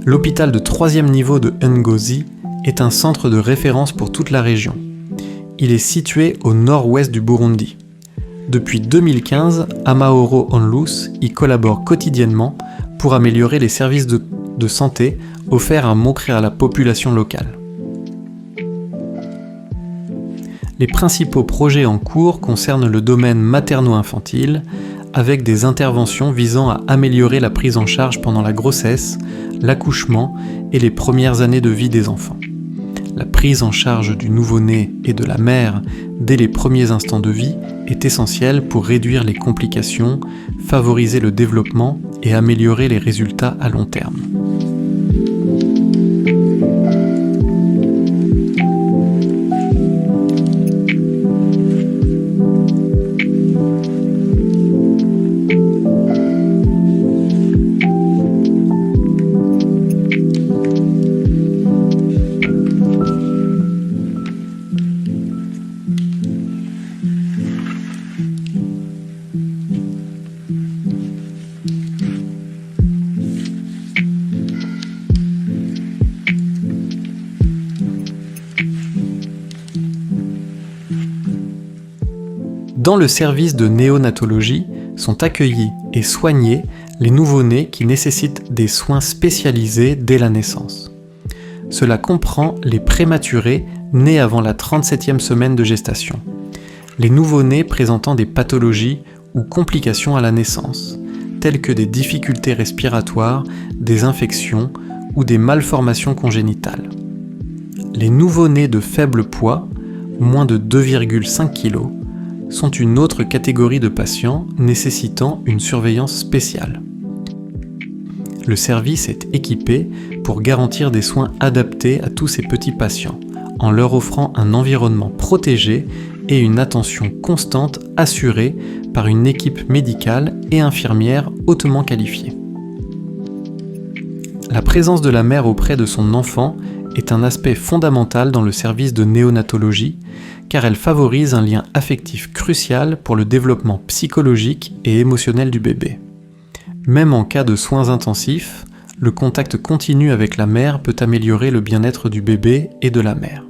L'hôpital de 3e niveau de Ngozi est un centre de référence pour toute la région. Il est situé au nord-ouest du Burundi. Depuis 2015, Amahoro Onlus y collabore quotidiennement pour améliorer les services de santé offerts à Mokri à la population locale. Les principaux projets en cours concernent le domaine materno-infantile, avec des interventions visant à améliorer la prise en charge pendant la grossesse, l'accouchement et les premières années de vie des enfants. La prise en charge du nouveau-né et de la mère dès les premiers instants de vie est essentielle pour réduire les complications, favoriser le développement et améliorer les résultats à long terme. Dans le service de néonatologie sont accueillis et soignés les nouveau-nés qui nécessitent des soins spécialisés dès la naissance. Cela comprend les prématurés nés avant la 37e semaine de gestation, les nouveau-nés présentant des pathologies ou complications à la naissance, telles que des difficultés respiratoires, des infections ou des malformations congénitales. Les nouveau-nés de faible poids, moins de 2,5 kg, sont une autre catégorie de patients nécessitant une surveillance spéciale. Le service est équipé pour garantir des soins adaptés à tous ces petits patients, en leur offrant un environnement protégé et une attention constante assurée par une équipe médicale et infirmière hautement qualifiée. La présence de la mère auprès de son enfant est un aspect fondamental dans le service de néonatologie, car elle favorise un lien affectif crucial pour le développement psychologique et émotionnel du bébé. Même en cas de soins intensifs, le contact continu avec la mère peut améliorer le bien-être du bébé et de la mère.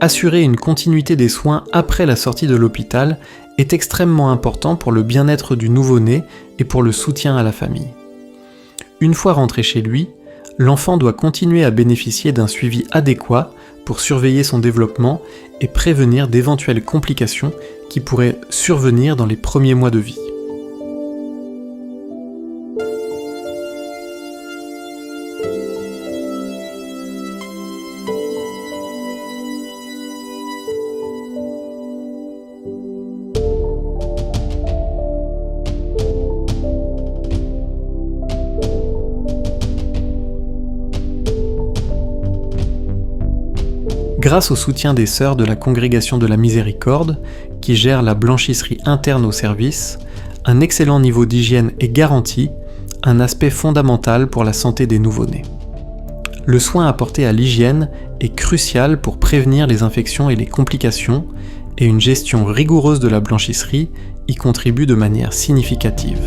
Assurer une continuité des soins après la sortie de l'hôpital est extrêmement important pour le bien-être du nouveau-né et pour le soutien à la famille. Une fois rentré chez lui, l'enfant doit continuer à bénéficier d'un suivi adéquat pour surveiller son développement et prévenir d'éventuelles complications qui pourraient survenir dans les premiers mois de vie. grâce au soutien des sœurs de la Congrégation de la Miséricorde, qui gère la blanchisserie interne au service, un excellent niveau d'hygiène est garanti, un aspect fondamental pour la santé des nouveau-nés. Le soin apporté à l'hygiène est crucial pour prévenir les infections et les complications, et une gestion rigoureuse de la blanchisserie y contribue de manière significative.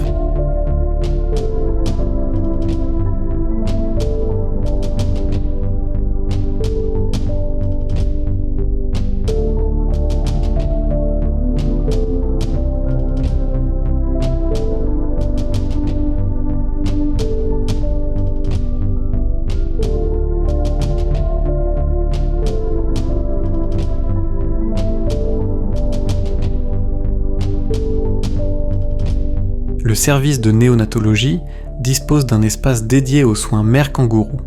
Le service de néonatologie dispose d'un espace dédié aux soins mère-kangourou.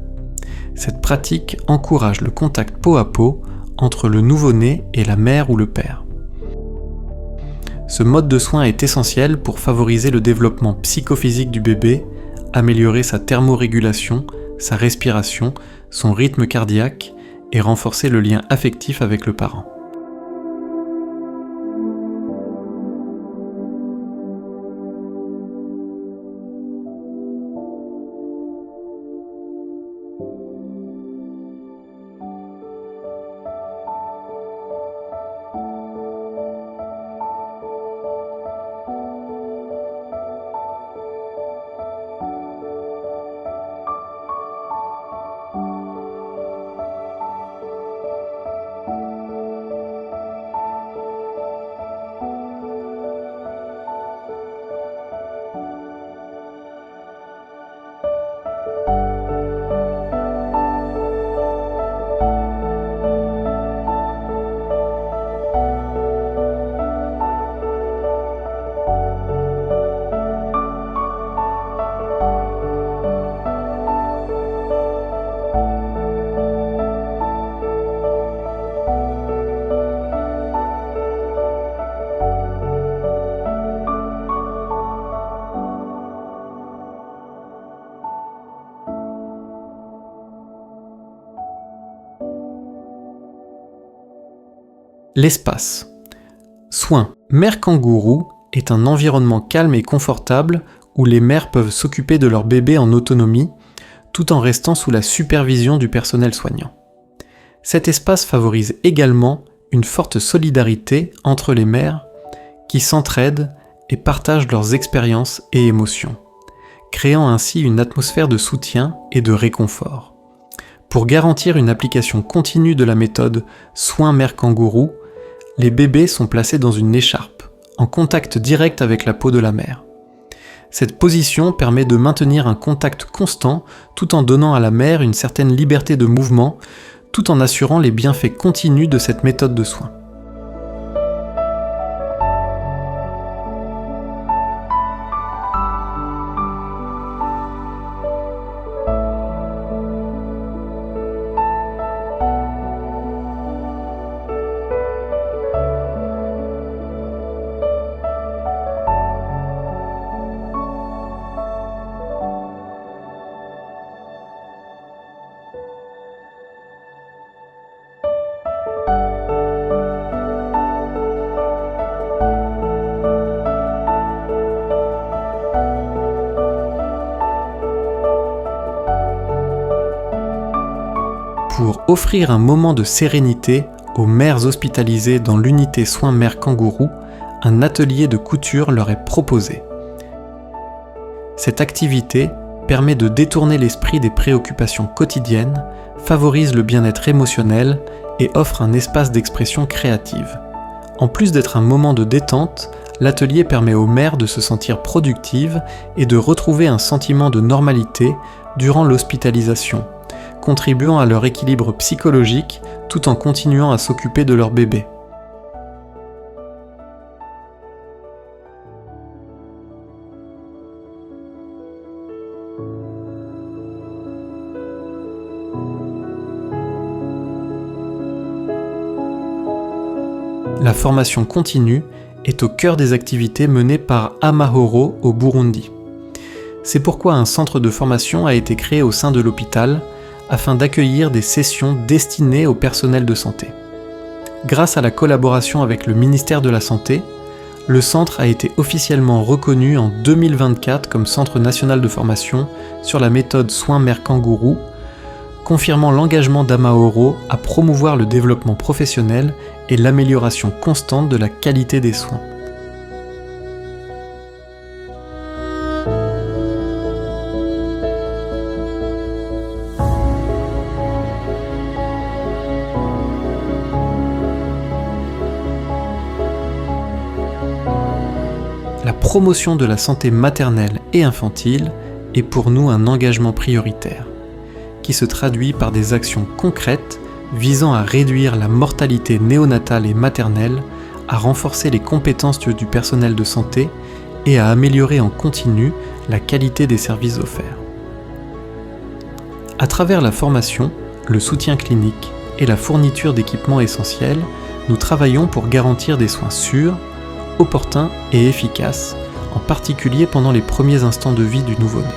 Cette pratique encourage le contact peau à peau entre le nouveau-né et la mère ou le père. Ce mode de soin est essentiel pour favoriser le développement psychophysique du bébé, améliorer sa thermorégulation, sa respiration, son rythme cardiaque et renforcer le lien affectif avec le parent. L'espace. Soin. Mère kangourou est un environnement calme et confortable où les mères peuvent s'occuper de leur bébé en autonomie, tout en restant sous la supervision du personnel soignant. Cet espace favorise également une forte solidarité entre les mères qui s'entraident et partagent leurs expériences et émotions, créant ainsi une atmosphère de soutien et de réconfort. Pour garantir une application continue de la méthode soin mère kangourou, les bébés sont placés dans une écharpe, en contact direct avec la peau de la mère. Cette position permet de maintenir un contact constant tout en donnant à la mère une certaine liberté de mouvement, tout en assurant les bienfaits continus de cette méthode de soin. Pour offrir un moment de sérénité aux mères hospitalisées dans l'unité soins mère kangourou, un atelier de couture leur est proposé. Cette activité permet de détourner l'esprit des préoccupations quotidiennes, favorise le bien-être émotionnel et offre un espace d'expression créative. En plus d'être un moment de détente, l'atelier permet aux mères de se sentir productives et de retrouver un sentiment de normalité durant l'hospitalisation, contribuant à leur équilibre psychologique tout en continuant à s'occuper de leur bébé. La formation continue est au cœur des activités menées par Amahoro au Burundi. C'est pourquoi un centre de formation a été créé au sein de l'hôpital, afin d'accueillir des sessions destinées au personnel de santé. Grâce à la collaboration avec le ministère de la Santé, le centre a été officiellement reconnu en 2024 comme Centre national de formation sur la méthode soins mère kangourou, confirmant l'engagement d'Amaoro à promouvoir le développement professionnel et l'amélioration constante de la qualité des soins. La promotion de la santé maternelle et infantile est pour nous un engagement prioritaire, qui se traduit par des actions concrètes visant à réduire la mortalité néonatale et maternelle, à renforcer les compétences du personnel de santé et à améliorer en continu la qualité des services offerts. À travers la formation, le soutien clinique et la fourniture d'équipements essentiels, nous travaillons pour garantir des soins sûrs, opportun et efficace, en particulier pendant les premiers instants de vie du nouveau-né.